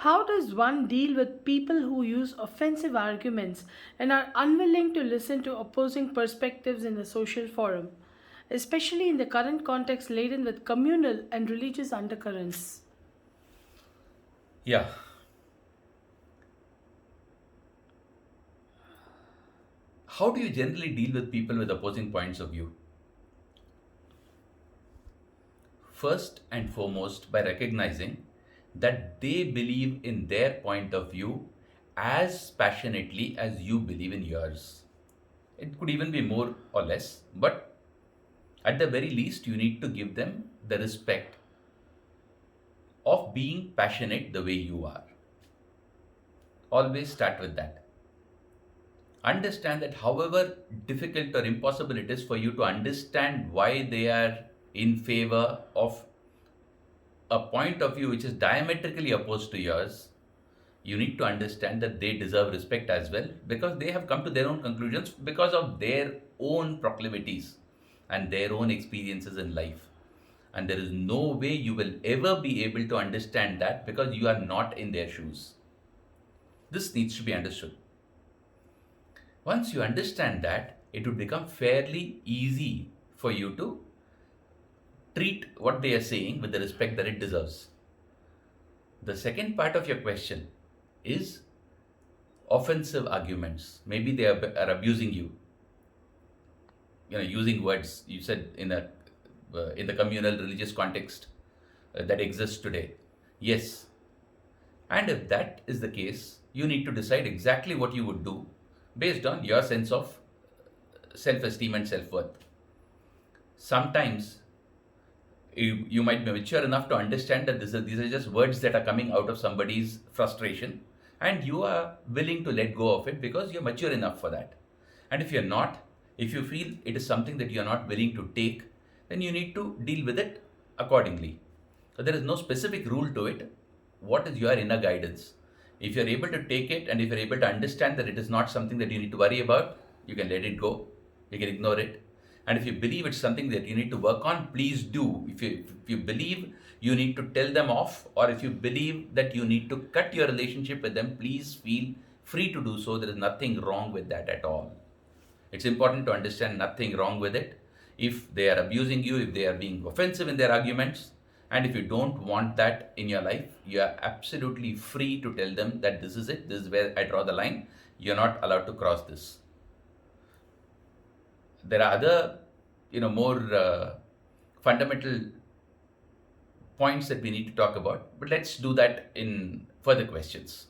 How does one deal with people who use offensive arguments and are unwilling to listen to opposing perspectives in the social forum, especially in the current context laden with communal and religious undercurrents? Yeah. How do you generally deal with people with opposing points of view? First and foremost, by recognizing that they believe in their point of view as passionately as you believe in yours. It could even be more or less, but at the very least, you need to give them the respect of being passionate the way you are. Always start with that. Understand that however difficult or impossible it is for you to understand why they are in favor of a point of view which is diametrically opposed to yours, you need to understand that they deserve respect as well because they have come to their own conclusions because of their own proclivities and their own experiences in life. And there is no way you will ever be able to understand that because you are not in their shoes. This needs to be understood. Once you understand that, it would become fairly easy for you to treat what they are saying with the respect that it deserves. The second part of your question is offensive arguments. Maybe are abusing you. Using words you said in the communal religious context that exists today. Yes, and if that is the case, you need to decide exactly what you would do based on your sense of self-esteem and self-worth. Sometimes you might be mature enough to understand that these are just words that are coming out of somebody's frustration, and you are willing to let go of it because you're mature enough for that. And if you're not, if you feel it is something that you're not willing to take, then you need to deal with it accordingly. So there is no specific rule to it. What is your inner guidance? If you're able to take it and if you're able to understand that it is not something that you need to worry about, you can let it go. You can ignore it. And if you believe it's something that you need to work on, please do. If you believe you need to tell them off, or if you believe that you need to cut your relationship with them, please feel free to do so. There is nothing wrong with that at all. It's important to understand nothing wrong with it. If they are abusing you, if they are being offensive in their arguments, and if you don't want that in your life, you are absolutely free to tell them that this is it, this is where I draw the line. You're not allowed to cross this. There are other, more fundamental points that we need to talk about, but let's do that in further questions.